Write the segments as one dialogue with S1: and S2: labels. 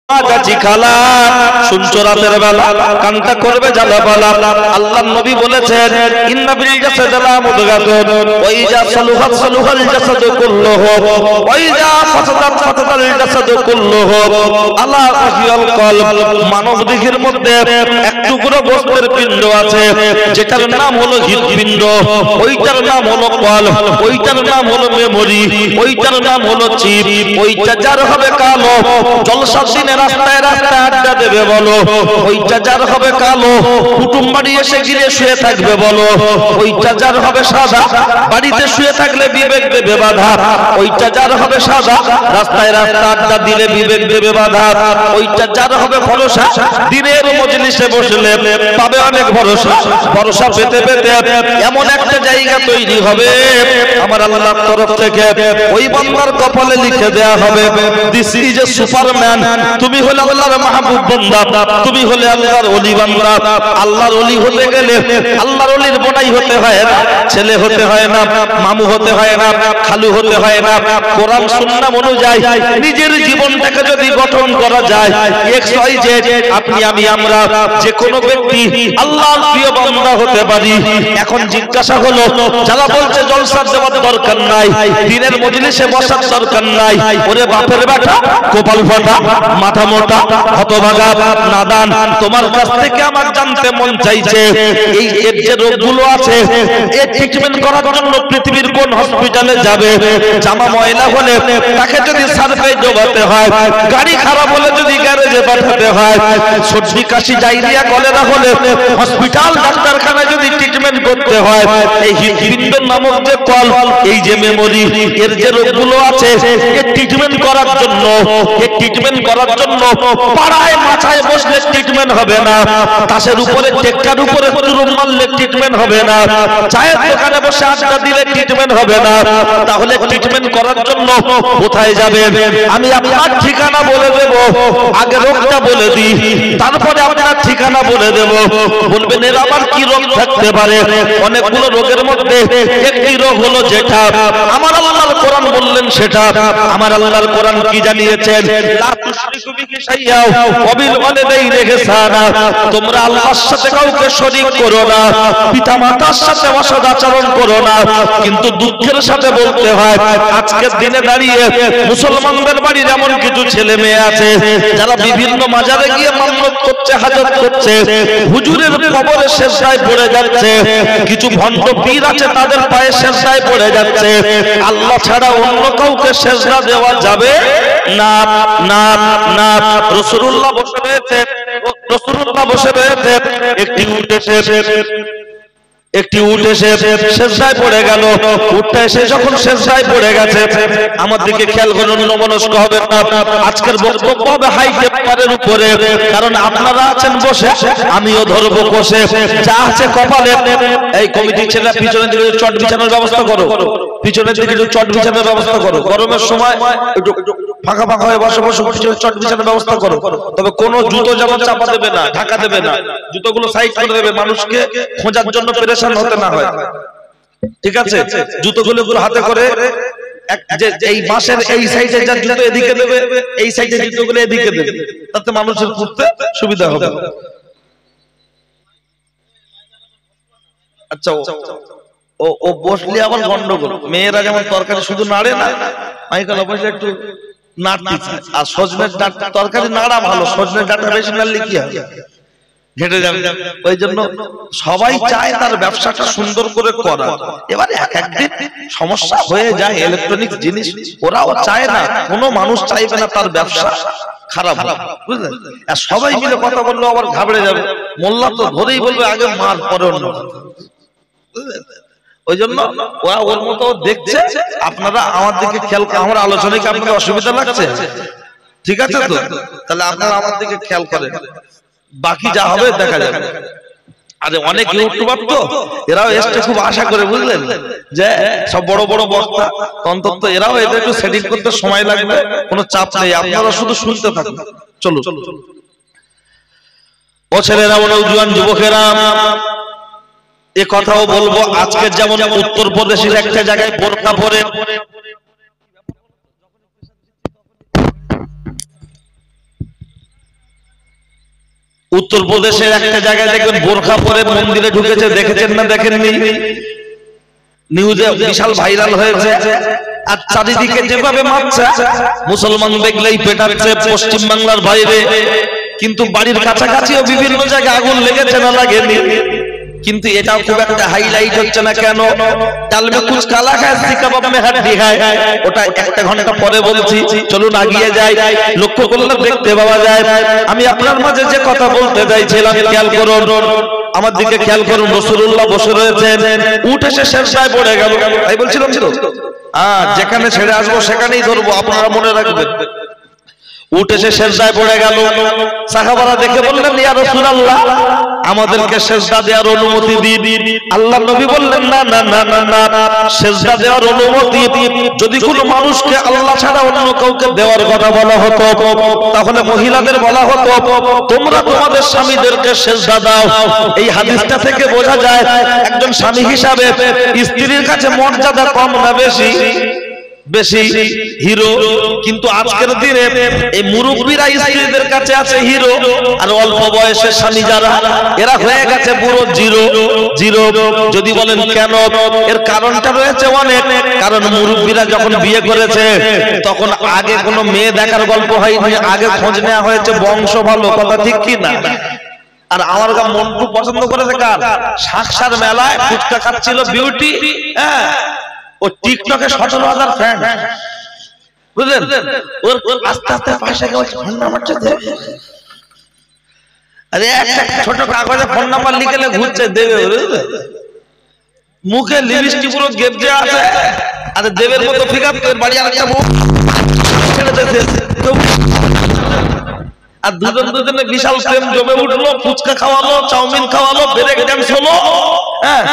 S1: গাছি খালা শুনছো রাতের বেলা কানটা করবে জ্বালাপালা। আল্লাহর নবী বলেছেন ইন্না বিল জাসাদি মুদগাতুন ওয়া ইজা সালুহাত সালুহাল জাসাদু কুল্লুহু ওয়া ইজা ফাসাদাত ফাসাদাল জাসাদু কুল্লুহু আলা ওয়াহিয়াল কলব। মানব দেহের মধ্যে এক টুকরো গোশতের পিণ্ড আছে যেটার নাম হলো হৃদপিণ্ড, ওইটার নাম হলো কলব, ওইটার নাম হলো মেমোরি, ওইটার নাম হলো চিপ। ওইটা যার হবে কালো জলসার দিনে রাস্তায় রাস্তায় আড্ডা দেবে বলো, ওইটা যার হবে কালো কুটুম বাড়ি এসে ঘিরে শুয়ে থাকবে বলো, ওইটা যার হবে সাদা বাড়িতে শুয়ে থাকলে বিবেক দেবে বাধা, ওইটা যার হবে সাদা রাস্তায় রাস্তায় আড্ডা দিলে বিবেক দেবে বাধা, ওইটা যার হবে ভরসা দিনের মজলিসে বসলে পাবে অনেক ভরসা। ভরসা পেতে পেতে এমন একটা জায়গা তৈরি হবে আমার আল্লাহর তরফ থেকে ওই বান্দার কপালে লিখে দেয়া হবে দিস ইজ এ সুপারম্যান। তুমি হলে আল্লাহর মাহবুব বান্দা, তুমি হলে আল্লাহর ওলি বান্দা। আল্লাহর ওলি হতে গেলে আল্লাহর ওলির বোনাই হতে হয় না, ছেলে হতে হয় না, মামু হতে হয় না, খালু হতে হয় না। কোরআন সুন্নাহ অনুযায়ী নিজের জীবনটাকে যদি গঠন করা যায় এক্স ওয়াই জেড আপনি আমি আমরা যে কোনো ব্যক্তি আল্লাহর প্রিয় বান্দা হতে পারি। এখন জিজ্ঞাসা হলো যারা বলছে জলসা দেওয়ার দরকার নাই, দিনের মজলিসে বসার দরকার নাই, ওরে বাপের বেটা কপাল ফাটা মাথা মোটা হতভাগা নাদান, তোমার কাছ থেকে আমার জানতে মন চাইছে এই এর যে রোগগুলো আছে এর ট্রিটমেন্ট করার জন্য পৃথিবীর কোন হসপিটালে যাবে? জামা ময়লা হলে তাকে যদি সার্ভে জোগাতে হয়, গাড়ি খারাপ হলে যদি গ্যারেজে পাঠাতে হয়, সর্দি কাশি ডায়রিয়া কলেরা হলে হসপিটাল ডাক্তারখানায় যদি ট্রিটমেন্ট করতে হয়, এই হৃদপিণ্ড নামক যে কল এই যে মেমোরি এর যে রোগগুলো আছে এর ট্রিটমেন্ট করার জন্য পাড়ায় মাথায় বসলে ট্রিটমেন্ট হবে না, তাসের উপরে টেক্কার উপরে চুরুম মারলে ট্রিটমেন্ট হবে না, চায়ের দোকানে বসে আড্ডা দিলে ট্রিটমেন্ট হবে না। তাহলে ট্রিটমেন্ট করার জন্য কোথায় যাবে? আমি আপনার ঠিকানা বলে দেব, আগে রোগটা বলে দিই তারপরে আপনার ঠিকানা বলে দেব। বলবেন এর আবার কি রোগ থাকতে পারে? অনেকগুলো রোগের মধ্যে একটি রোগ হলো যেটা আমার আল্লাহর কোরআন বললেন সেটা। আমার আল্লাহর কোরআন কি জানিয়েছেন? লা তুশরিকু বিহি শাইআ ওয়া বিল ওয়ালিদাইনি ইহসানা। তোমরা আল্লাহর সাথে কাউকে শরীক করো না, পিতামাতার সাথে অসদাচরণ করো না। কিন্তু দুঃখের সাথে বলতে হয় আজকের দিনে দাঁড়িয়ে মুসলমানদের বাড়ির এমন কিছু ছেলে মেয়ে আছে যারা বিভিন্ন মাজারে গিয়ে মান্নত করছে, হাজত করছে, হুজুরের কবরে সেজদায় পড়ে যাচ্ছে, কিছু ভণ্ড পীর আছে তাদের পায়ে সেজদায় পড়ে যাচ্ছে। আল্লাহ ছাড়া অন্য কাউকে সেজদা দেওয়া যাবে না না না। রাসূলুল্লাহ বসে রয়েছে, একটি উট এসে সেজদায় পড়ে গেল। উটটা এসে যখন সেজদায় পড়ে গেছে আমার দিকে খেয়াল করুন, নমনস্ক হবে না। আজকের বক্তব্য হবে হাই টেম্পারের উপরে, কারণ আপনারা আছেন বসে, আমিও ধরবো বসে। যা আছে কপালে এই কমিটি ছেলে পিছনের দিকে চট বিছানোর ব্যবস্থা করো, পিছনের দিকে চট বিছানোর ব্যবস্থা করো। গরমের সময় একটু ফাঁকা ফাঁকা হয়ে বসে বসে পিছনে চট বিছানোর ব্যবস্থা করো। তবে কোনো জুতো যেমন চাপা দেবে না, ঢাকা দেবে না, জুতোগুলো সাইড করে দেবে, মানুষকে খোঁজার জন্য পেরেশান হতে না হয়। ঠিক আছে? জুতোগুলো হাতে করে এই বাঁশের এই সাইডে যার জুতো এদিকে দেবে, এই সাইডে জুতোগুলো এদিকে দেবে, তাতে মানুষের ঘুরতে সুবিধা হবে। আচ্ছা ও বসলে আবার গন্ডগোল। মেয়েরা যেমন তরকারি শুধু নাড়ে না, মাইকাল বসলে একটু নাড়তে চায়। আর সজনের তরকারি নাড়া ভালো, সজনের ডাঁটা বেশি নাড়লে কি হয়? ঘেটে যাবে। ওই জন্য সবাই চায় তার ব্যবসাটা সুন্দর করে করা। এবারে এক একদিন সমস্যা হয়ে যায়, ইলেকট্রনিক জিনিস ওরাও চায় না, কোনো মানুষ চাইবে না তার ব্যবসা খারাপ হয়, বুঝলেন? আর সবাই মিলে কথা বললো আবার ঘাবড়ে যাবে, মোল্লা তো ধরেই বলবে আগে মার পরে অন্য কথা, বুঝলেন? ওই জন্য ওরা ওর মতো দেখছে। আপনারা আমার দিকে খেয়াল, আমার আলোচনায় কি আপনাদের অসুবিধা লাগছে? ঠিক আছে তো? তাহলে আপনারা আমার দিকে খেয়াল করেন, বাকি যা হবে দেখা যাবে। আরে অনেক ইউটিউবার তো এরাও এসে খুব আশা করে, বুঝলেন, যে সব বড় বড় বক্তা, অন্তত এরাও এদের একটু সেটিং করতে সময় লাগবে, কোনো চাপ নেই, আপনারা শুধু শুনতে থাকুন। চলো ও ছেলেরা, ও নওজোয়ান যুবকেরা, এ কথাও বলবো আজকে যেমন উত্তরপ্রদেশের একটা জায়গায় বোরকা পরে উত্তরপ্রদেশের একটা জায়গায় দেখবেন বোরখা পরে মন্দিরে ঢুকেছে, দেখেছেন না দেখেননি? নিউজে বিশাল ভাইরাল হয়েছে। আর চারিদিকে যেভাবে মারছে, মুসলমান দেখলেই পেটাচ্ছে পশ্চিম বাংলার বাইরে, কিন্তু বাড়ির কাছাকাছিও বিভিন্ন জায়গায় আগুন লেগেছে না লাগেনি? কিন্তু এটাও খুব একটা হাইলাইট হচ্ছে না কেন? ডালমে কুছ কালা খায় কাবাব মে হাড্ডি খায়, ওটা একটা ঘন্টা পরে বলছি, চলুন আগিয়ে যাই। লক্ষ্য করলে দেখতে পাওয়া যায়। আমি আপনার মাঝে যে কথা বলতে চাইছিলাম, খেয়াল করুন, আমার দিকে খেয়াল করুন। রাসূলুল্লাহ বসে রয়েছেন, উঠ এসে সেজদায় পড়ে গেল। তাই বলছিলাম ছিল, যেখানে ছেড়ে আসবো সেখানেই ধরবো, আপনারা মনে রাখবেন। উঠ এসে সেজদায় পড়ে গেল। সাহাবারা দেখে বললেন, ইয়া রাসূলুল্লাহ, আমাদেরকে সেজদা দেওয়ার অনুমতি দিন। আল্লাহ নবী বললেন, না না না না না, সেজদা দেওয়ার অনুমতি যদি কোনো মানুষকে আল্লাহ ছাড়া অন্য কাউকে দেওয়ার কথা বলা হতো, তাহলে মহিলাদের বলা হতো তোমরা তোমাদের স্বামীদেরকে সেজদা দাও। এই হাদিসটা থেকে বোঝা যায় একজন স্বামী হিসাবে স্ত্রীর কাছে মর্যাদা কম না বেশি? বেশি হিরো। কিন্তু আজকের দিনে এই মুরব্বীরা স্ত্রীদের কাছে আছে হিরো, আর অল্প বয়সের স্বামী যারা, এরা হয়ে গেছে পুরো জিরো জিরো। যদি বলেন কেন, এর কারণটা রয়েছে অনেক। কারণ মুরব্বীরা যখন বিয়ে করেছে তখন আগে কোনো মেয়ে দেখার গল্প হয়নি, আগে খোঁজ নেওয়া হয়েছে বংশ ভালো, কথা ঠিক কি না? আর আমার মন্টু পছন্দ করেছে কার? সাকসার মেলায় ফুচকা খাচ্ছিল বিউটি, হ্যাঁ, ও টিকটকে 17,000 ফ্যান, বুঝলেন? ওর আস্তে আস্তে পাশে ফোন নাম্বারটা দে, আরে একটা ছোট কাগজে ফোন নাম্বার লিখলে ঘুরছে, দেবে মুখে লিপস্টিক পুরো গেপজে আছে, আরে দেবের মতো ফিগার, বাড়ি আরেকটা মুখ ছেড়ে দিয়েছে। আর দুজনে বিশাল প্রেম জমে উঠলো, ফুচকা খাওয়ালো, চাউমিন খাওয়ালো, ব্রেক ড্যান্স হলো, হ্যাঁ।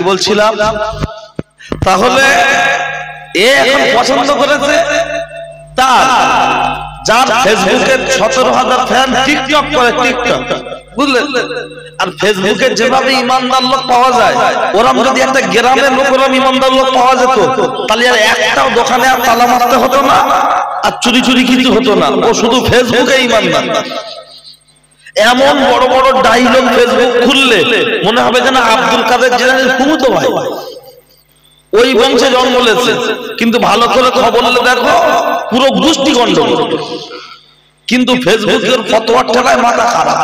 S1: বলছিলাম, তাহলে এ এখন পছন্দ করেছে তার, যার ফেসবুকে 17,000 ফ্যান, টিকটক করে, টিকটক, বুঝলেন? আর ফেসবুকে যেভাবে ইমানদার লোক পাওয়া যায়, ওরম যদি একটা গ্রামের লোক ওরম ইমানদার লোক পাওয়া যেত, তাহলে আর একটাও দোকানে আর তালা মারতে হতো না, আর চুরি চুরি কিছু হতো না। ও শুধু ফেসবুকে ইমানদার। এমন বড় বড় ডায়লগ ফেসবুক খুললে মনে হবে যেন আব্দুল কাদের জিলানীর ফুফুতো ভাই, ওই বংশে জন্ম নিয়েছে। কিন্তু ভালো করে খবর দেখো, পুরো গোষ্ঠী গন্ডগোল। কিন্তু ফেসবুকের ফতোয়ার ঠেলায় মাথা খারাপ।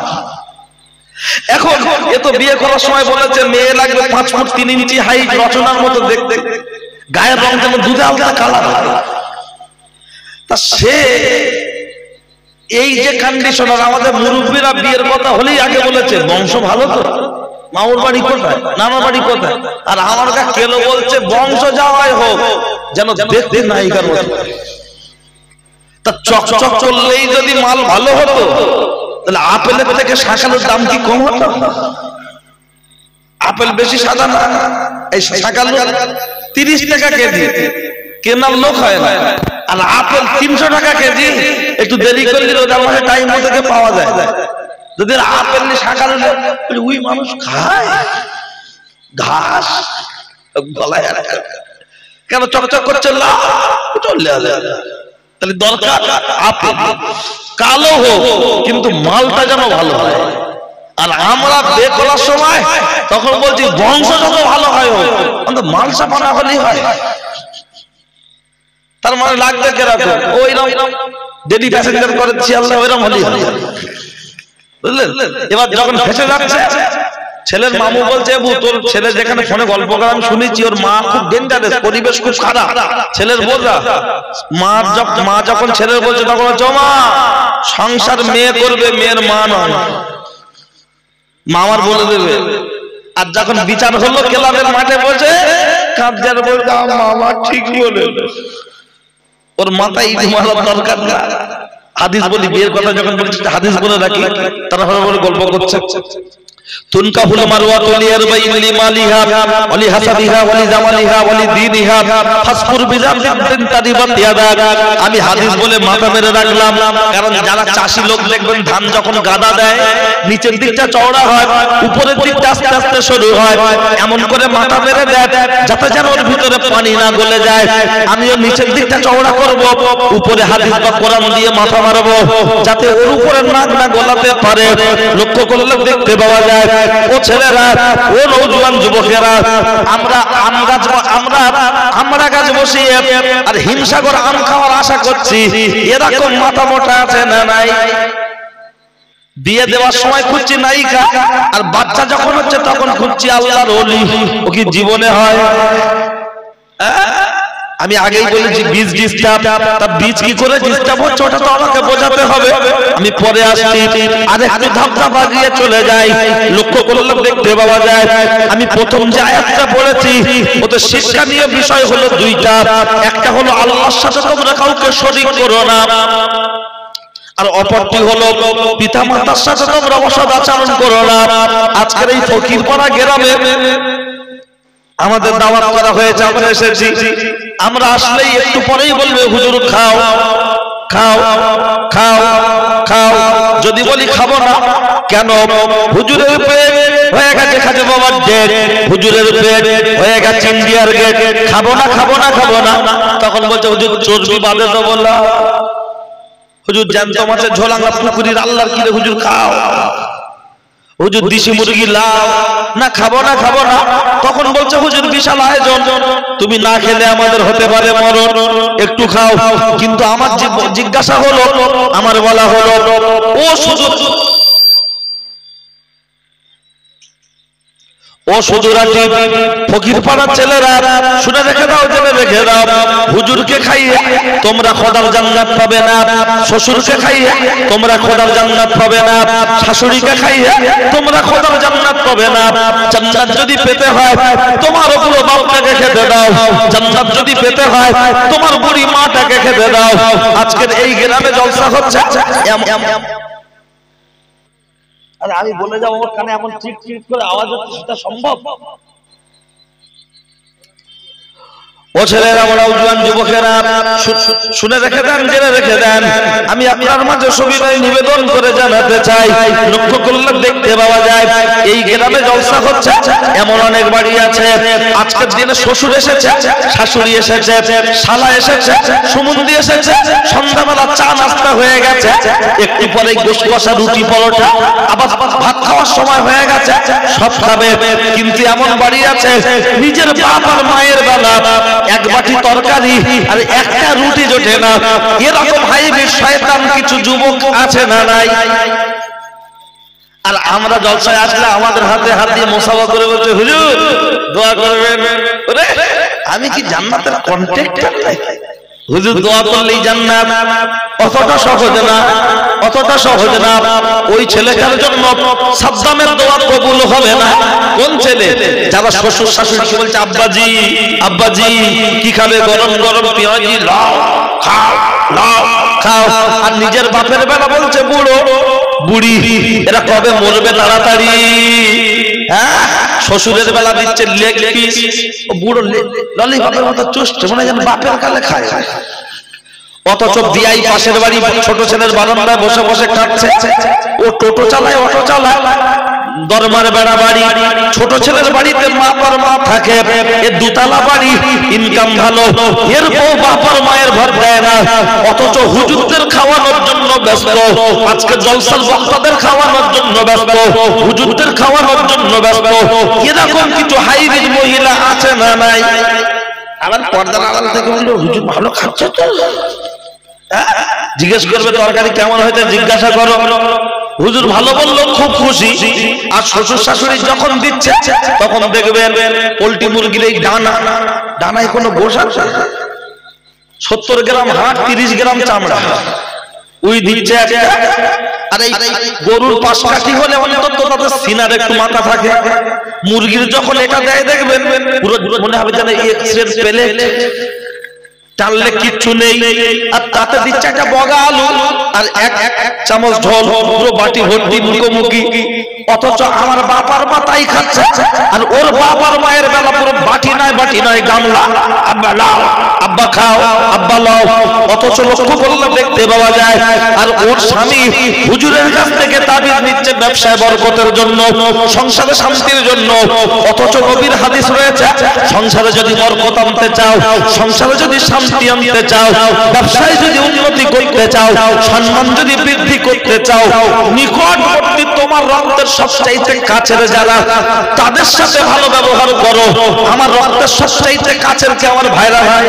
S1: এখন এ তো বিয়ে করার সময় বলেছে মেয়ে লাগবে 5 ফুট 3 ইঞ্চি হাইট, রচনার মতো দেখতে, গায়ের রং যেন দুধে আলতা কালার। তা সে এই যে কন্ডিশনার, আমাদের মুরব্বীরা বিয়ের কথা হলেই আগে বলেছে বংশ ভালো তো, মামুর বাড়ি কোথায়, নানার বাড়ি কোথায়, আর আমার কাছে কেলো বলছে বংশ যাওয়াই হোক, যেন দেখতে নায়িকার মতো। তা চকচক করলেই যদি মাল ভালো হতো, তাহলে আপেলের থেকে শাকালের দাম কি কম হতো? আপেল বেশি সাদা না, এই শাকাল 30 টাকা কেজি, কেনার লোক হয় না। আর আপেল 300 টাকা কেজি, একটু দেরি করলে ওদের মধ্যে টাইম মতো পাওয়া যায়। যদি আপেল নিয়ে শাকাল ওই মানুষ খায় ঘাস গলায়, কেন চকচক করছে তাহলে দরকার আপেল কালো হোক, কিন্তু মালটা যেন ভালো হয়। আর আমরা বে করার সময় তখন বলছি বংশ যত ভালো হয় হোক, কিন্তু মাল সাফানা হলেই হয়। তার মানে লাগবে কেরকম, ওইরকম ডেলি প্যাসেঞ্জার করেছি আল্লাহ, ওইরকম হলেই হয়, বুঝলেন? এবার যখন ফেসে যাচ্ছে ছেলের মামু বলছে তোর ছেলে যেখানে ফোনে গল্প করে আমি শুনেছি ওর মা খুব ডেঞ্জারাস, পরিবেশ খুব খারাপ। ছেলের বোঝা মা যখন ছেলের বলছে তখন বলছে মা সংসার মেয়ে করবে, মেয়ের মা নয়, মামার বলে দেবে। আর যখন বিচার হলো ক্লাবের মাঠে বসে কাঁদজার বলছে মামা ঠিক বলে, ওর মাথায় ইট মারার দরকার না। হাদিস বলি, বিয়ের কথা যখন বলছি হাদিস বলে রাখি, তারা বলে গল্প করছে। তুনকাহুল মারওয়াতু লিয়ারবাইন লিমালিহা ওয়া লিহাসাবিহা ওয়া লিজামালিহা ওয়া লিদীনিহা ফাসফুর বিযাতিন তারিবাত ইয়াদাক। আমি হাদিস বলে মাথা মেরে রাখলাম, কারণ যারা চাষী লোক দেখবেন ধান যখন গাদা দেয় নিচের দিকটা চওড়া হয়, উপরের দিকটা আস্তে আস্তে সরু হয়, এমন করে মাথা মেরে দেয় যাতে যেন ওর ভিতরে পানি না গলে যায়। আমিও নিচের দিকটা চওড়া করব, উপরে হাদিস বা কোরআন দিয়ে মাথা মারবো যাতে ওর উপরে নাক না গলাতে পারে। লক্ষ্য করলে দেখতে পাওয়া যায় ও ছেলেরা, ও নওজোয়ান যুবকেরা, আমরা গাছ বসিয়ে আর হিমসাগর আম খাওয়ার আশা করছি, এরকম মাথা মোটা আছে না নাই? বিয়ে দেওয়ার সময় খুঁজছি নায়িকা, আর বাচ্চা যখন হচ্ছে তখন খুঁজছি আল্লাহর ওলি। ও কি জীবনে হয়? আমি আগেই বলেছি বীজ ডিস্টার্ব, তা বীজ কি করে ডিস্টার্ব হচ্ছে ওটা তো আমাকে বোঝাতে হবে। আমি পরে আসছি, আর একটু ধাক্কা বাগিয়ে চলে যাই। লক্ষ্য করলে দেখতে পাওয়া যায় আমি প্রথম যে আয়াতটা পড়েছি ওতে শিক্ষা নিয়ে বিষয় হলো দুইটা। একটা হলো আল্লাহর সাথে তোমরা কাউকে শরীক করো না, আর অপরটি হলো পিতা মাতার সাথে তোমরা অসৎ আচরণ করো না। আজকের এই ফকিরপাড়া গ্রামে আমাদের দাওয়াত করা হয়েছে, আমরা এসেছি। আমরা আসলেই একটু পরেই বলবে হুজুর খাও খাও খাও খাও। যদি বলি খাবো না, কেন? হুজুরের পেট হয়ে গেছে খাজা বাবার গেট, হুজুরের পেট হয়ে গেছে ইন্ডিয়ার গেট, খাবো না খাবো না খাবো না। তখন বলছে হুজুর চর্বি বাদে তো বললাম, হুজুর জ্যান্ত মাছের ঝোল আমরা পুকুরির আল্লাহর কিরে হুজুর খাও, হুজুর দেশি মুরগি লাও না, খাবো না খাবো না। তখন বলছে হুজুর বিশাল আয়োজন, তুমি না খেলে আমাদের হতে পারে মরণ, একটু খাও। কিন্তু আমার জিজ্ঞাসা হলো, আমার বলা হলো ও শুধু রাখি ফকির পাড়ার ছেলেরা শুনে রেখে দাও, জেনে রেখে দাও, হুজুরকে খাইয়ে তোমরা খোদার জান্নাত পাবে না, শ্বশুরকে খাইয়ে তোমরা খোদার জান্নাত পাবে না, শাশুড়িকে খাইয়ে তোমরা খোদার জান্নাত পাবে না। জান্নাত যদি পেতে হয় তোমার পুরো বাপটাকে খেতে দাও, জান্নাত যদি পেতে হয় তোমার বুড়ি মাটাকে খেতে দাও। আজকের এই গ্রামে জলসা হচ্ছে, আরে আমি বলে যাবো ওর কানে এমন চিট চিট করে আওয়াজ হচ্ছে, সেটা সম্ভব? ও ছেলেরা, ওরাও জোয়ান যুবকেরা শুনে রেখে দেন, জেনে রেখে দেন। আমি আপনার মাঝে সবিনয় নিবেদন করে জানাতে চাই, লক্ষ্য করলে দেখতে পাওয়া যায় এই গ্রামে জলসা হচ্ছে এমন অনেক বাড়ি আছে। আজকের দিনে শ্বশুর এসেছে, শাশুড়ি এসেছে, শালা এসেছে, সুমন্দি এসেছে, সন্ধ্যাবেলা চা নাস্তা হয়ে গেছে, একটু পরে গোশ কষা রুটি পরোটা, আবার ভাত খাওয়ার সময় হয়ে গেছে, সব খাবে। কিন্তু এমন বাড়ি আছে নিজের বাপ আর মায়ের বেলা এক বাটি তরকারি আর একটা রুটি জোটে না। এরকম হাইব্রিড শয়তান কিছু যুবক আছে না নাই? আর আমরা জলসায় আসলে আমাদের হাতে হাত দিয়ে মোসাফা করে বলছে হুজুর দোয়া করবেন। আমি কি জান্নাতের কন্ট্রাক্টর? হুজুর দোয়া করলেই জান্নাত, অতটা সহজ না, অতটা সহজ না। ওই ছেলেটার জন্য সাদ্দামের দোয়া কবুল হবে না। কোন ছেলে? যারা শ্বশুর শাশুড়ি বলছে আব্বাজি আব্বাজি কি খাবে, গরম গরম পেঁয়াজি লাও খাও লাও খাও, আর নিজের বাপের বেলা বলছে বুড়ো বুড়ি, এরা কবে মরবে তাড়াতাড়ি। হ্যাঁ, শ্বশুরের বেলা দিচ্ছে লেগ পিস, বুড়ো ললিপপের মতো চুষ্ট, মনে যেন বাপের কালে খায়। অথচ বিআই পাশের বাড়ি ছোট ছেলের বারান্দায় বসে বসে কাটছে, ও টোটো চালায়, অটো চালায়, দরমার বেড়া বাড়ি, ছোট ছেলের বাড়িতে বাবার মা থাকে, এর দুতলা বাড়ি, ইনকাম ভালো, এর বউ বাবার মায়ের ভর দেয় না। অথচ হুজুরদের খাওয়ানোর জন্য ব্যস্ত, আজকে জলসার বক্তাদের খাওয়ানোর জন্য ব্যস্ত, হুজুরদের খাওয়ানোর জন্য ব্যস্ত। এরকম কিছু হাইব্রিড মহিলা আছে না নাই? আবার পর্দার আড়াল থেকে বললো হুজুর ভালো খাচ্ছে তো, জিজ্ঞেস করবে তরকারি কেমন হয়েছে, জিজ্ঞাসা করো। হুজুর ভালো বললো, খুব খুশি। আর শ্বশুর শাশুড়ি যখন দিচ্ছে তখন দেখবেন পোল্ট্রি মুরগির এই ডানায় কোনো গোশ আছে, 70 গ্রাম হাড়, 30 গ্রাম চামড়া, ওই দিচ্ছে একটা। আর এই গরুর পাশ কাঠি হলে অন্তত তাদের সিনার একটু মাথা থাকে। মুরগির যখন এটা দেয় দেখবেন পুরো মনে হবে যেন এক্সরে প্লেট, টানলে কিচ্ছু নেই। আর তাতে দিচ্ছে একটা বগা আলু আর এক চামচ ঝোল, পুরো বাটি ভর্তি মুখোমুখি। অথচ আমার বাবার মা তাই খাচ্ছে, আর ওর বাবার মায়ের বেলা পুরো বাটি নয় গামলা, আব্বা লাও, আব্বা খাও, আব্বা লাও। অথচ লক্ষ্য করলে দেখতে পাওয়া যায় আর ওর স্বামী হুজুরের কাছ থেকে তাবিজ নিচ্ছে ব্যবসায় বরকতের জন্য, সংসারে শান্তির জন্য। অথচ নবীর হাদিস রয়েছে, সংসারে যদি বরকত আনতে চাও, সংসারে যদি শান্তি আনতে চাও, ব্যবসায় যদি উন্নতি করতে চাও, সম্মান যদি বৃদ্ধি করতে চাও, নিকটবর্তী তোমার রক্তের সবচাইতে কাছের যারা, তাদের সাথে ভালো ব্যবহার করো। আমার রক্তের সবচাইতে কাছের কে? আমার ভাইরা ভাই।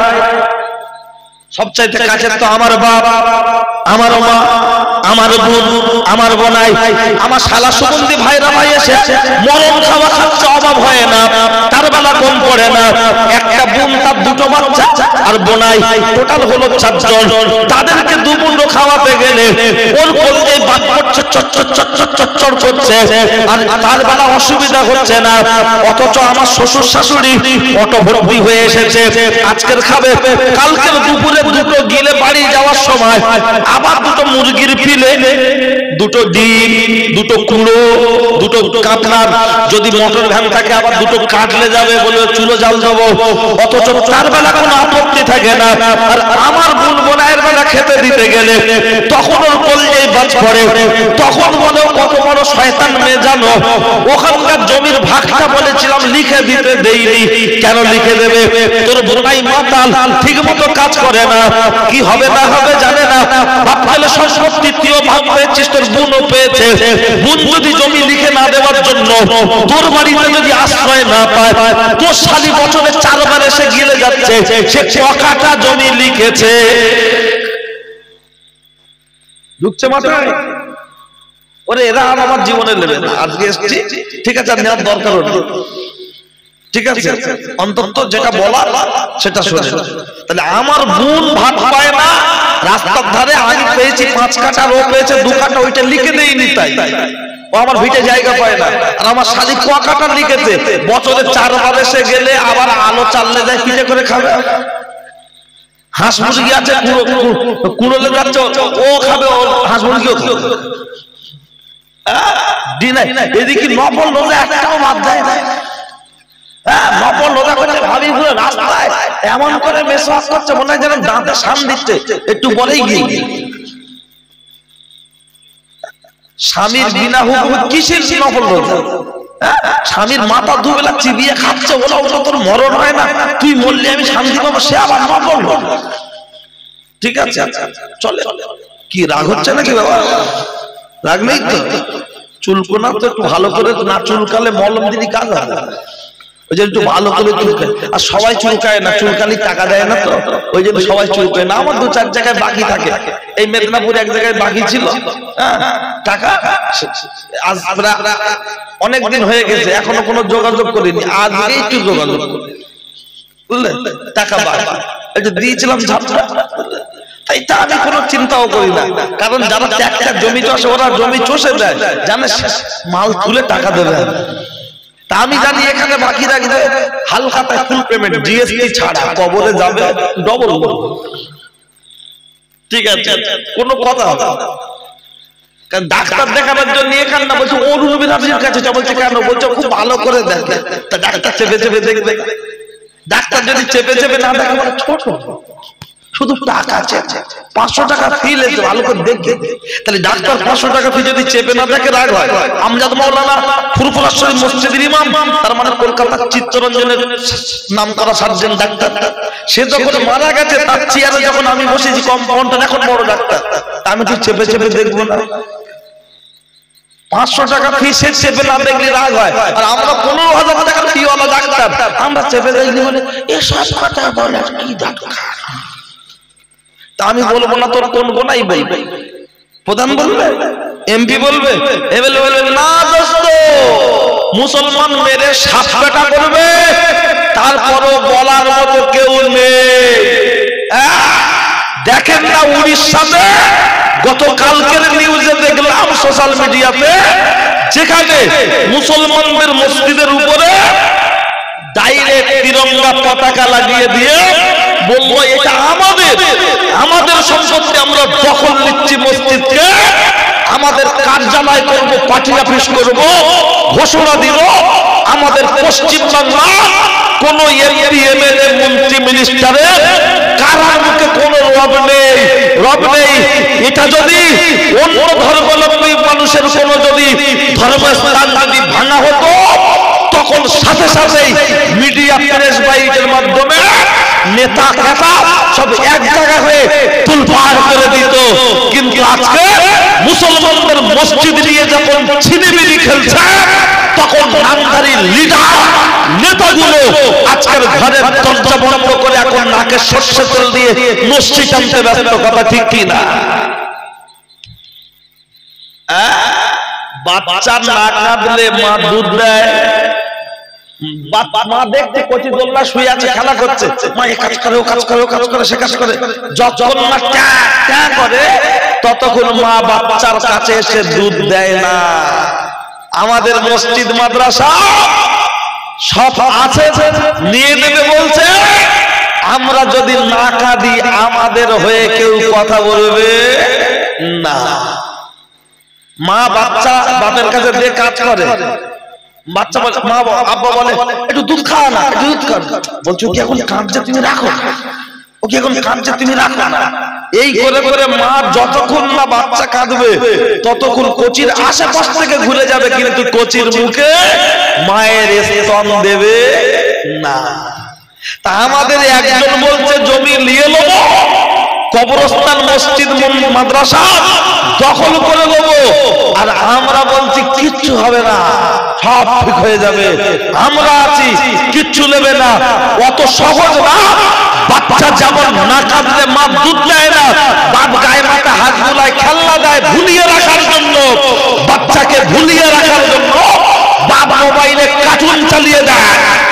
S1: সবচাইতে কাছের তো আমার বাপ, আমার মা, আমার বোন, আমার বোনাই, আমার শালা সুগন্ধি ভাইরা ভাই এসে মরণ খাওয়া খাচ্ছে, অভাব হয় না, তার বেলা কম পড়ে না। একটা বোন তার দুটো বাচ্চা আর বোনাই টোটাল হলো 4 জন। তাদেরকে দুপুরো খাওয়াতে গেলে ওর কোলে বাদ পড়ছে, চচ্চর করছে, আর তার বেলা অসুবিধা হচ্ছে না। অথচ আমার শ্বশুর শাশুড়ি অটো ভর্তি হয়ে এসেছে, আজকের খাবে, কালকের দুপুরে দুটো গিলে বাড়ি যাওয়ার সময় আবার দুটো মুরগির পিলে, দুটো ডিম, দুটো কুড়ো, দুটো কাটলার, যদি মোটর ভ্যান থাকে আবার দুটো কাটলে যাবে বলে চুলো জাল দেবো। অথচ তার বেলা কোনো আপত্তি থাকে না। আর আমার বোন বোনায়ের বেলা খেতে দিতে গেলে তখন ওর কলজেই বাজ পড়ে। তখন বলে কত বড় শয়তান মেয়ে জানো, ওখানকার জমির ভাগটা বলেছিলাম লিখে দিতে দেইনি। কেন লিখে দেবে? তোর বোনাই মাতাল, ঠিক মতো কাজ করে না, কি হবে না হবে জানে না। বাপ ফেলে সম্পত্তিও ভাগ পেয়েছিস, তোর বোনও পেয়েছে। বোন যদি জমি লিখে না দেওয়ার জন্য তোর বাড়িতে যদি আশ্রয় না পায়, তোর শালি বছরে 4 বার এসে গিলে যাচ্ছে, সে ককাটা জমি লিখেছে। ঢুকছে মাথায়? ওরে এরা আর আমার জীবনে নেবে না। আজকে এসেছি, ঠিক আছে, নেওয়ার দরকার হলো, ঠিক আছে, অন্তত যেটা বলার সেটা শোনে। তাহলে আমার বোন ভাত পায় না, রাস্তার ধারে আমি পেয়েছি 5 কাঠা, ও পেয়েছে 2 কাঠা, ওইটা লিখে দেয়নি, তাই ও আমার ভিটে জায়গা পায় না। আর আমার শালি ক কাঠা লিখেছে, বছরে 4 বার এসে গেলে আবার আলো চাললে যায়, পিঠে করে খাবে। হাঁস মুরগি আছে, কুড়োলে যাচ্ছে, ও খাবে, হাঁস মুরগিও খাবে। এদিকে নফল রোজা একটাও বাদ দেয় না। নফল রোজা করে ভাবি ঘুরে রাস্তায় এমন করে মেসওয়াক করছে, মনে হয় যেন দাঁতে শান দিচ্ছে, একটু বলেই গিয়ে স্বামীর বিনা হুকুমে কিসের নফল রোজা? স্বামীর মাথা দুবেলা চিবিয়ে খাচ্ছে, ওলা ওটা তোর মরণ হয় না, তুই মরলে আমি শান্তি পাবো, সে আবার নফল রোজা। ঠিক আছে, চলে। কি রাগ হচ্ছে নাকি বাবা? রাগ নেই তো? চুলকোনা তো একটু ভালো করে না চুলকালে মলম দিলি কাজ হবে, ওই জন্য একটু ভালো করে চুলকায়। আর সবাই চুলকায় না, চুলকালি টাকা দেয় না, তো ওই জন্য সবাই চুলকায় না। আমার 2-4 জায়গায় বাকি থাকে, এই মেদিনীপুর এক জায়গায় বাকি ছিল টাকা, আজ অনেকদিন হয়ে গেছে, এখনো কোনো যোগাযোগ করিনি, আজকে একটু যোগাযোগ করি, বুঝলেন, টাকা বাকি দিয়েছিলাম ঝাপটা। তাই তা আমি কোনো চিন্তাও করি না, কারণ যারা একটা জমি চষে ওরা জমি চষে দেয়, জানে মাল তুলে টাকা দেবে। তা আমি জানি এখানে বাকি রাখবে হালখাতায় ফুল পেমেন্ট, জিএসটি ছাড়া, কবরে যাবে ডবল। ঠিক আছে, কোনো কথা হবে না। ডাক্তার দেখানোর জন্য এখানে না, বলছে অরুণ বিরাজির কাছে, বলছে কেন? বলছে খুব ভালো করে দেখে। তা ডাক্তার চেপে চেপে দেখবে, ডাক্তার যদি চেপে চেপে না দেখে, মানে ছোট শুধু টাকা আছে, 500 টাকা ফি লেছে, ভালো করে দেখবে। তাহলে ডাক্তার 500 টাকা ফি যদি চেপে না দেখে রাগ হয়। আমজাদ মাওলানা ফুরফুরা শরীফ মসজিদের ইমাম, তার মানে কলকাতার চিত্তরঞ্জনের নাম করা সার্জন ডাক্তার, সে যখন মারা গেছে তার চেয়ারে যখন আমি বসেছি কম্পাউন্ডার, এখন বড় ডাক্তার, আমি তো চেপে চেপে দেখবো না? 500 টাকা ফি সে চেপে না দেখলে রাগ হয়। আর আমরা 15,000 টাকার ফি ওয়ালা ডাক্তার, আমরা চেপে দেখলি মানে এসব কথা বলার কি দরকার? তা আমি বলবো না, তোর কোন গোনাই বলবে, প্রধান বলবে, এমপি বলবে, এমএলএ বলবে না দোস্ত, মুসলমান মেরে সাপ কাটা করবে, তারপরও বলার মতো কেউ নেই। দেখেন না উড়িষ্যাতে গতকালকের নিউজে দেখলাম সোশ্যাল মিডিয়াতে, যেখানে মুসলমানদের মসজিদের উপরে ডাইরেক্ট তিরঙ্গা পতাকা লাগিয়ে দিয়ে বলবো এটা আমাদের সম্পত্তি, আমরা দখল নিচ্ছি মসজিদকে, আমাদের কার্যালয় করব, পার্টি অফিস করব, ঘোষণা দিব আমাদের পশ্চিম বাংলা কোন এমপি এমএলএ মন্ত্রী মিনিস্টারের কারার মুখে কোন রব নেই। এটা যদি অন্য ধর্মাবলম্বী মানুষের কোন যদি ধর্মস্থান যদি ভাঙা হতো, তখন সাথে সাথেই মিডিয়া প্রেস বাইটের মাধ্যমে নেতা খেতা সব এক জায়গা হয়ে তুলপাড় করে দিত। কিন্তু আজকে মুসলমানদের মসজিদ নিয়ে যখন ছিনিমিনি খেলছে, তখন নামধারী লিডার নেতাগুলো আজকের ঘরের দরজা বন্ধ করে এখন নাকে সর্ষে তেল দিয়ে মসজিদ আনতে ব্যস্ত। কথা ঠিক কি না? বাচ্চা না কাঁদলে মা দুধ দেয়, মা দেখতে কচি দোল্লা শুয়ে আছে, খেলা করছে, মা এ কাজ করে, ও কাজ করে, ও কাজ করে, সে কাজ করে, যতক্ষণ না ট্যা করে ততক্ষণ মা বাচ্চার কাছে এসে দুধ দেয় না। আমাদের মসজিদ মাদ্রাসা সব আছে, নিয়ে নেবে বলছে, আমরা যদি না কাঁদি আমাদের হয়ে কেউ কথা বলবে না। মা বাচ্চা বাপের কাছে দিয়ে কাজ করে, বাচ্চা বলে, মা আব্বা বলে একটু দুধ খাওয়া না, একটু দুধ খাওয়া, বলছো কি এখন কাঁদছে তুমি রাখো, ওকে এখন কাঁদছে তুমি রাখো না। এই করে করে মা যতক্ষণ না বাচ্চা কাঁদবে ততক্ষণ কোচির আশেপাশ থেকে ঘুরে যাবে, কিন্তু কোচির মুখে মায়ের স্তন দেবে না। তা আমাদের একজন বলছে জমি নিয়ে নেবো, কবরস্থান মসজিদ মাদ্রাসা দখল করে নেবো, আর আমরা বলছি কিচ্ছু হবে না, সব ঠিক হয়ে যাবে, আমরা আছি, কিচ্ছু নেবে না। অত সহজ না। বাচ্চা যেমন না কাঁদলে মা দুধ দেয় না, বাপ গায়ে মাথা হাত বুলায়, খেলনা দেয় ভুলিয়ে রাখার জন্য, বাচ্চাকে ভুলিয়ে রাখার জন্য বাপ মোবাইলে কার্টুন চালিয়ে দেয়,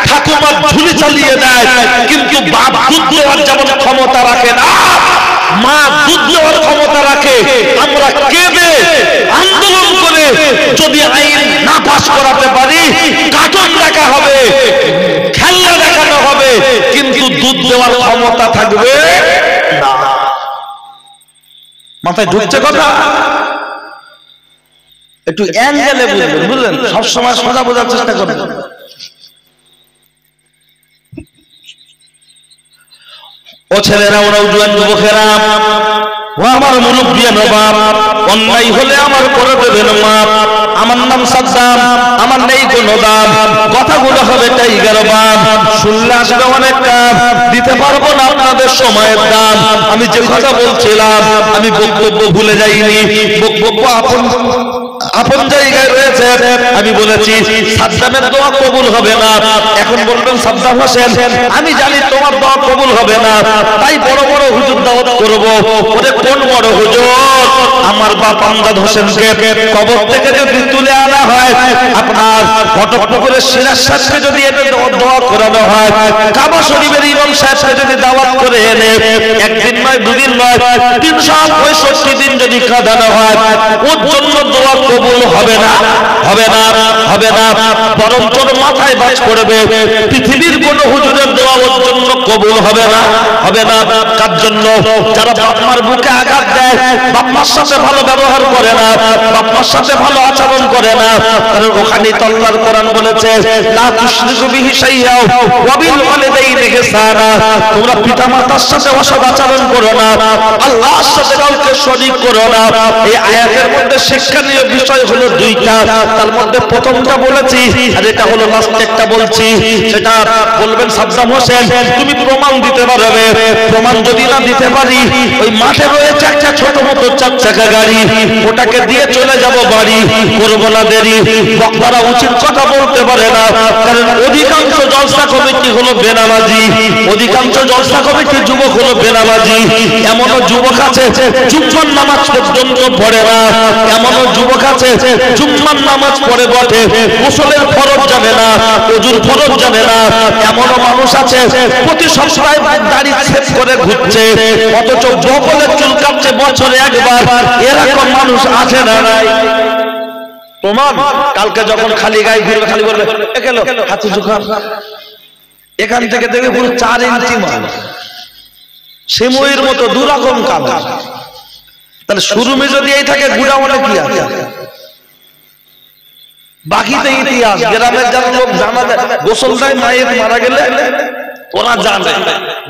S1: ঠাকুমার ঝুলি চালিয়ে দেয়, কিন্তু বাপ দুধ দেওয়ার যেমন ক্ষমতা রাখে না, মা দুধ দেওয়ার ক্ষমতা রাখে। আমরা কেঁদে আন্দোলন করে যদি আইন না পাস করাতে পারি, কার্টুন দেখা হবে, খেলনা দেখানো হবে, কিন্তু দুধ দেওয়ার ক্ষমতা থাকবে না। মাথায় ঢুকছে কথা? একটু অ্যাঙ্গেলে বুঝবেন, বুঝলেন? সবসময় সোজা বোঝার চেষ্টা করবেন। ও ছেলেরা, ওরা উজুয়ান যুবকেরা, ও আমার মুরব্বিয়ান বাপ, অন্যায় হলে আমার করে দেবেন মাপ। আমার নাম সাদ্দাম, আমার নেই কোনো দাম, কথাগুলো হবে টাইগার বাপ, শুনলে আসবে অনেক কাপ, দিতে পারবো না আপনাদের সময়ের দাম। আমি যে কথা বলছিলাম, আমি বক্তব্য ভুলে যাইনি, বক্তব্য আপন জায়গায় রয়েছে। আমি বলেছি সাদ্দামের দোয়া কবুল হবে না। এখন বলবেন সাদ্দাম হোসেন, আমি জানি তোমার দোয়া কবুল হবে না, তাই বড় বড় হুজুর দাওয়াত করব। ওরে কোন বড় হুজুর? আমার বাপ আমজাদ হোসেনকে কবর থেকে যদি তুলে আনা হয়, আপনার ফটকপুরের সিরাজ সাহেবকে যদি এটা দোয়া করানো হয়, কাবা শরীফের ইমাম সাহেবকে যদি দাওয়াত করে এনে একদিন নয়, দুদিন নয়, 365 দিন যদি কাঁদানো হয়, ওর জন্য দোয়া কবুল হবে না, হবে না, হবে না। বরং তোর মাথায় বাজ পড়বে, পৃথিবীর কোন হুজুরের দোয়া ওর জন্য কবুল হবে না, হবে না। কার জন্য? যারা বাপমার বুকে আঘাত দেয়, বাপমার সাথে ভালো ব্যবহার করে না, বাপমার সাথে ভালো আচরণ করে না। কারণ ওখানে তো আল্লাহর কোরআন বলেছে, লা তুশরিকু বিহি শাইআ ওয়া বিল ওয়ালিদাইনি ইহসানা, তোমরা পিতামাতার সাথে অসৎ আচরণ করো না, আল্লাহর সাথে কাউকে শরীক করো না। এই আয়াতের মধ্যে শিক্ষণীয় বিষয় হলো দুইটা, তার মধ্যে প্রথমটা বলেছি, আর এটা হলো লাস্ট একটা বলছি। সেটা বলবেন সাদ্দাম হোসেন তুমি প্রমাণ দিতে পারবে? প্রমাণ যদি না দিতে পারি, ওই মাঠে রয়েছে একটা ছোট মতো 4 চাকা গাড়ি, ওটাকে দিয়ে চলে যাব বাড়ি, করবো না দেরি। বক্তারা উচিত কথা বলতে পারে না, কারণ অধিকাংশ জলসা কমিটি হলো বেনামাজি, অধিকাংশ জলসা কমিটির যুবক হলো বেনামাজি। এমনও যুবক আছে জুম্মার নামাজ পর্যন্ত পড়ে না, এমনও যুবক আছে জুম্মার নামাজ পড়ে বটে, গোসলের ফরজ জানে না, ওযুর ফরজ জানে না। এমনও মানুষ আছে প্রতি সপ্তাহে দাড়ি ছেদ করে ঘুরছে, অথচ বকলের চুল কাটছে বছরে একবার। এরকম মানুষ আছে না নাই? প্রমাণ কালকে যখন খালি গায়ে ঘুরবে, খালি বলবে একেলো হাতে জুখাম, এখান থেকে দেখবে পুরো 4 ইঞ্চি মাল, সেময়ের মতো দুরকম কালার। তাহলে শুরুমে যদি এই থাকে গুড়া মানে কি আছে, বাকিতে ইতিহাস। গ্রামের যারা লোক জানা যায় গোসল দেয় মায়ের মারা গেলে, ওরা জানে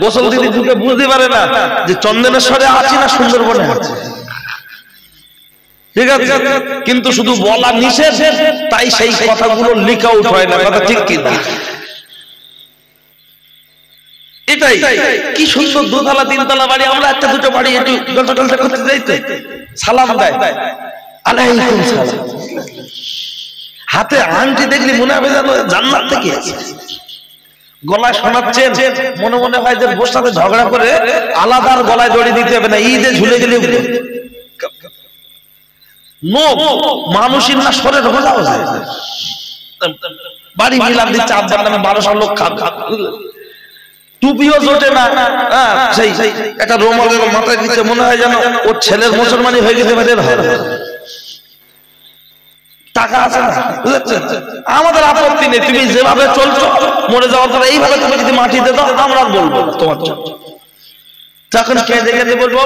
S1: গোসল দিদি ঢুকে বুঝতে পারে না যে চন্দনেশ্বরে আছি না সুন্দরবনে আছি, ঠিক আছে? কিন্তু শুধু বলা নিষেধ, তাই সেই কথাগুলো লিক আউট হয় না। কথা ঠিক কি না? এটাই কি সুন্দর 2 তলা 3 তলা বাড়ি, আমরা একটা দুটো বাড়ি একটু গল্প করতে যাইতে সালাম দেয়, আলাইকুম সালাম। হাতে আংটি দেখলি মনে হবে যেন জান্নাত থেকে আছে। গলায় শোনাচ্ছেন, মনে মনে হয় যে বোর সাথে ঝগড়া করে আলাদার গলায় দড়ি দিতে হবে না, ঈদে ঝুলে গেলে মানুষের না সরে ঢোকাও যায়। বাড়ি মিলাম দিচ্ছে আব্বার নামে 1200 লোক খাপ, টুপিও জোটে না, সেই একটা রুমাল মাথায় দিচ্ছে, মনে হয় যেন ওর ছেলের মুসলমানি হয়ে গেছে। টাকা আছে না, বুঝেছেন? আমাদের আপত্তি নেই, তুমি যেভাবে চলছো মরে যাওয়ার পরে এইভাবে তুমি যদি মাটিতে দাও আমরা বলবো তোমার। তখন কেঁদে কেঁদে বলবো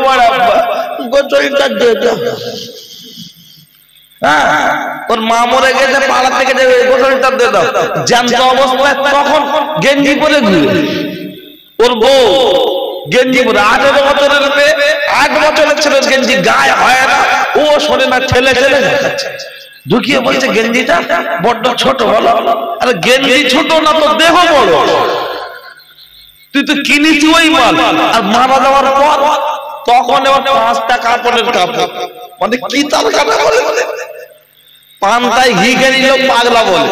S1: গোচরটা দিয়ে দাও। ওর মা মরে গেছে, পাড়া থেকে গোচরটা দিয়ে দাও। জ্যান্ত অবস্থায় তখন গেঞ্জি পরে ঘুরে, ওর বউ গেঞ্জি পরে 18 বছরের মেয়ে, 8 বছরের ছেলের গেঞ্জি গায়ে হয় না, ও শোনে না, ঠেলে ঠেলে দেখাচ্ছে, ঢুকিয়ে বলছে গেঞ্জিটা বড্ড ছোট। বলো আরে গেঞ্জি ছোট না তো দেহ বড়, তুই তো কিনেছি ওই মাল। আর মারা যাওয়ার পর তখন এবার 5টা কাপড়ের কাপড়, মানে কি তাল কাটা বলে, পান্তায় ঘি খেলি লোক পাগলা বলে,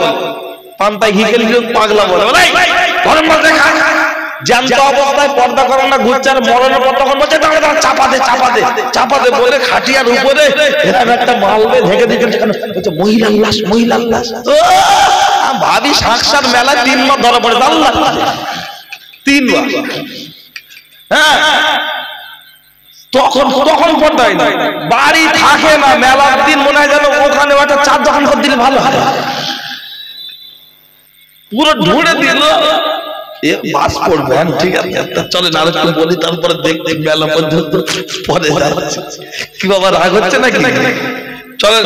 S1: পান্তায় ঘি খেলি লোক পাগলা বলে। ঘরের মধ্যে জ্যান্ত অবস্থায় পর্দা করে না, ঘুরছে, আর মরণের পর তখন বলছে চাপা দে চাপা দে চাপা দে বলে খাটিয়ার উপরে এরকম একটা মালবে ঢেকে দিচ্ছে, মহিলার লাশ মহিলার লাশ। ভাবি সাকসার মেলায় 3 বার ধরা পড়ে, আল্লাহ 3 বার। হ্যাঁ, তখন পর্দায় না, বাড়ি থাকে না, মেলার দিন মনে হয় যেন ওখানে একটা 4 দোকান করে দিলে ভালো হয়, পুরো ঢুড়ে দিল। বাস পড়বে, ঠিক আছে চলেন আর একটু বলি, তারপরে দেখতে মেলা পর্যন্ত পরে যাচ্ছে। কি বাবা রাগ হচ্ছে নাকি? চলেন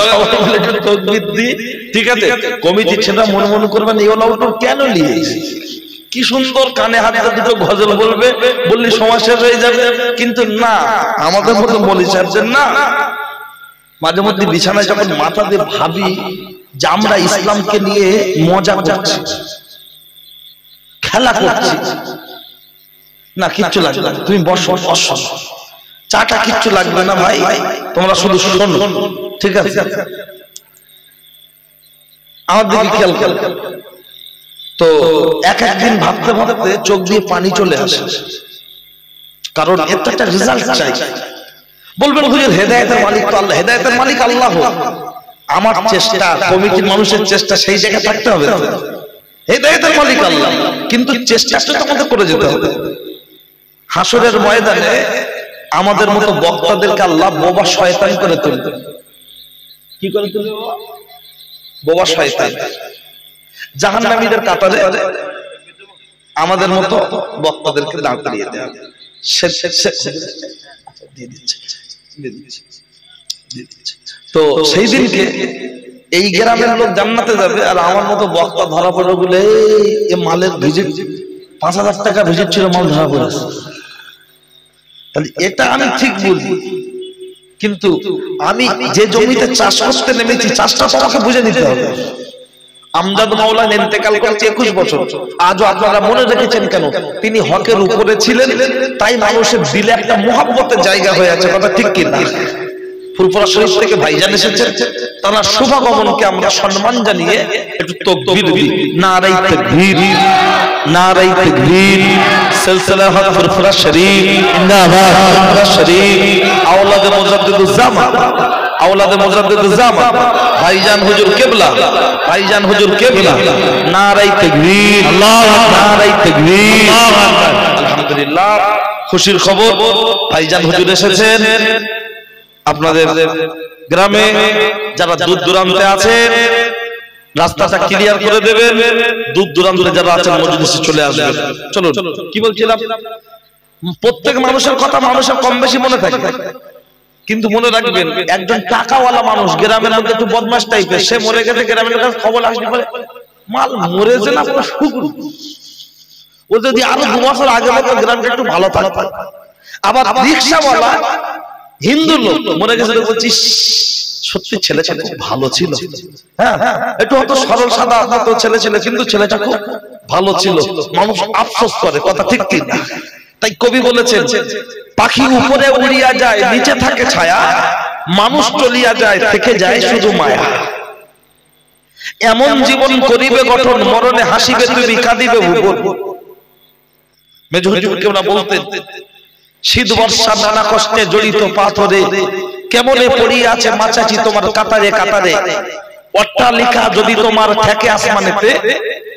S1: ঠিক আছে। কমিটি সেটা মনে মনে করবেন এই ওলাউটো কেন নিয়েছি, কি সুন্দর কানে হাতে দুটো গজল বলবে, বললি সময় শেষ হয়ে যাবে। কিন্তু না, আমাদের মতো বলি চাচ্ছেন না। মাঝে মধ্যে বিছানায় যখন মাথা দিয়ে ভাবি যে আমরা ইসলামকে নিয়ে মজা করছি, খেলা করছি না, কিচ্ছু লাগবে না, তুমি বসো বসো, চাটা কিচ্ছু লাগবে না ভাই, তোমরা শুধু শোনো, ঠিক আছে? আমার দিকে খেয়াল খেয়াল। তো এক একদিন ভাবতে ভাবতে চোখ দিয়ে পানি চলে আসে, কারণ এর তো একটা রেজাল্ট চাই। বলবেন হুজুর হেদায়েতের মালিক তো আল্লাহ, হেদায়েতের মালিক আল্লাহ, আমার চেষ্টা, কমিটির মানুষের চেষ্টা সেই জায়গায় থাকতে হবে। হেদায়েতের মালিক আল্লাহ, কিন্তু চেষ্টাটা তো আমাদের করে যেতে হবে। হাসরের ময়দানে আমাদের মতো বক্তাদেরকে আল্লাহ বোবা শয়তান করে তুলবে। কি করে তুলবে? বোবা শয়তান। জাহান্নামীদের কাতারে আমাদের মতো বক্তাদেরকে দাঁড় করিয়ে দেওয়া হবে। তো সেই দিনকে এই গ্রামের লোক জান্নাতে যাবে, আর আমার মতো বক্তা ধরা পড়ে বলে এই মালের ভিজিট 5000 টাকা ভিজিট ছিল, মাল ধরা পড়েছে। তাহলে এটা আমি ঠিক বলি, কিন্তু আমি যে জমিতে চাষ করতে নেমেছি চাষটা তো আমাকে বুঝে নিতে হবে। আমজাদ মাওলানা ইন্তেকাল করেছে 21 বছর। আজও আপনারা মনে রেখেছেন কেন? তিনি হকের উপরে ছিলেন, তাই মানুষের দিলে একটা মহব্বতের জায়গা হয়ে আছে। কথা ঠিক কি না? ফুরফুরা শরীফ থেকে ভাইজান এসেছেন, তারা শুভাগমনকে আমরা সম্মান জানিয়ে একটু তাকবীর দিই। নারে তাকবীর, নারে তাকবীর। সিলসিলা হক ফুরফুরা শরীফ জিন্দাবাদ, ফুরফুরা শরীফ। আওলাদে মুজাদ্দিদুজ জামান, আওলাদে মুজাদ্দিদুজ জামান ভাইজান হুজুর কিবলা, ভাইজান হুজুর কিবলা। নারে তাকবীর, আল্লাহু আকবার, নারে তাকবীর, আল্লাহু আকবার। আলহামদুলিল্লাহ, খুশির খবর, ভাইজান হুজুর এসেছেন। আপনাদের গ্রামে যারা দূর দূরান্তে আছেন রাস্তাটা ক্লিয়ার করে দেবেন, দূর দূরান্তে যারা আছেন মজলিসে চলে আসবেন। চলুন, কি বলছিলাম? প্রত্যেক মানুষের কথা মানুষের কম বেশি মনে থাকে, কিন্তু মনে রাখবেন একজন টাকাওয়ালা মানুষ গ্রামের মধ্যে একটু বদমাশ টাইপের, সে মরে গেছে, গ্রামের কাছে খবর আসলে বলে মাল মরেছে না পুরো শুকনো। ও যদি আরো 2 বছর আগে মতো গ্রামটা একটু ভালো থাকতো। আবার রিকশাওয়ালা হিন্দু লোক মরে গেছে, বলছিস সত্যি ছেলেটা খুব ভালো ছিল, হ্যাঁ একটু হয়তো সরল সাদা তো ছেলে ছিল, কিন্তু ছেলেটা খুব ভালো ছিল, মানুষ আফসোস করে। কথা ঠিক কি না? তাই কবি বলেছেন, পাখি উপরে উড়িয়া যায় নিচে থাকে ছায়া, মানুষ চলিয়া যায় থেকে যায় শুধু মায়া। এমন জীবন করিবে গঠন, মরণে হাসিবে তুমি কাঁদিবে ভুবন। মেজর হুজুর কেউ না বলতেন, শীত বর্ষা নানা কষ্টে জড়িত পাথরে, কেমনে পড়িয়া আছে মাছাচি তোমার কাতারে কাতারে। অট্টালিকা যদি তোমার থাকে আসমানেতে,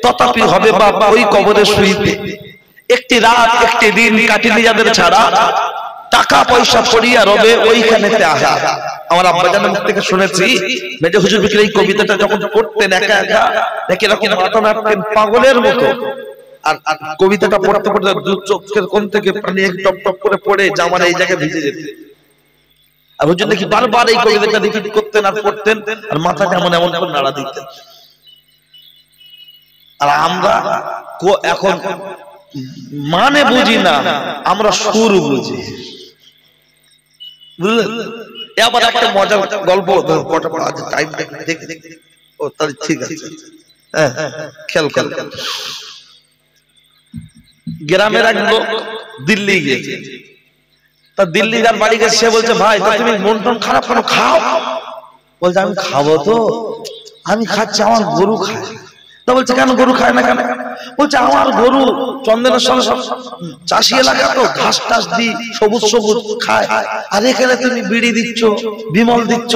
S1: তথাপি হবে বা ওই কবরে শুইতে। একটি রাত একটি দিন কাটিলে যাদের ছাড়া, টাকা পয়সা পড়িয়া রবে ওইখানেতে আহা। আমার আব্বাজানের মুখ থেকে শুনেছি, মেজর হুজুর বিকেল এই কবিতাটা যখন পড়তেন একা একা, দেখে এরকম মাথা নাড়তেন পাগলের মতো। আর কবিতাটা পড়তে পড়তে দু চোখের কোণ থেকে পানি এক টপ টপ করে পড়ে জামার এই জায়গায় ভিজে যেত। আর হুজুর দেখি বারবার এই কবিতাটা রিপিট করতেন আর পড়তেন, আর মাথাটা এমন এমন করে নাড়া দিতেন। আর আমরা এখন মানে বুঝি না, আমরা সুর বুঝি, বুঝলেন? এবার একটা মজার গল্প, টাইম দেখে ও তাহলে ঠিক আছে, হ্যাঁ খেয়াল খেয়াল। গ্রামের এক লোক দিল্লি গিয়েছে, তা দিল্লি যার বাড়ি গেছে, সে বলছে ভাই তুমি মন টন খারাপ কেন, খাও। বলছে আমি খাবো তো, আমি খাচ্ছি, আমার গরু খায়। তা বলছে কেন গরু খায় না কেন? বলছে আমার গরু চন্দনের সঙ্গে চাষি এলাকা তো, ঘাস টাস দি সবুজ সবুজ খায়, আর এখানে তুমি বিড়ি দিচ্ছ, বিমল দিচ্ছ,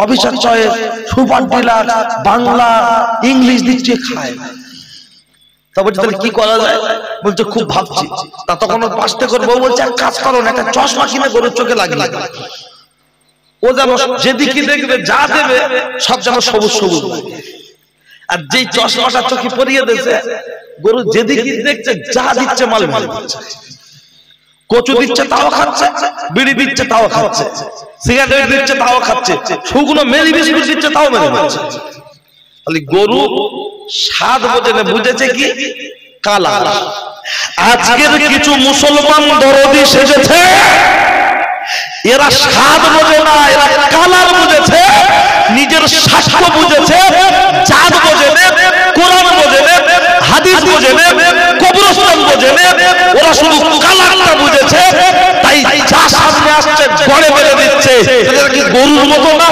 S1: officer choice, super dealer, Bangla English দিচ্ছে, খায়। তা বলছে তাহলে কি করা যায়? বলছে খুব ভাবছি। তা তখন ওর পাশ থেকে বউ বলছে এক কাজ করো না, একটা চশমা কিনে গরুর চোখে লাগিয়ে, ও যেন যেদিকে দেখবে যা দেবে সব যেন সবুজ সবুজ। আর যেই চশমাটা চোখে পরিয়ে দিয়েছে, গরু যেদিকে দেখছে যা দিচ্ছে মাল মাল দিচ্ছে, কচু দিচ্ছে তাও খাচ্ছে, বিড়ি দিচ্ছে তাও খাচ্ছে, সিগারেট দিচ্ছে তাও খাচ্ছে, শুকনো মেরি বিস্কুট দিচ্ছে তাও মেরে খাচ্ছে। তাহলে গরু স্বাদ বোঝে না, বুঝেছে কি কালা। আজকের কিছু মুসলমান দরদি সেজেছে, এরা স্বাদ বোঝে না, এরা কালার বুঝেছে, নিজের স্বাস্থ্য বুঝেছে, জাত বোঝে না, কোরআন বোঝে না, হাদিস বোঝে না, কবরস্থান বোঝে না, ওরা শুধু কালারটা বুঝেছে। তাই যা সামনে আসছে গড়ে মেরে দিচ্ছে। এরা কি গরুর মতো না?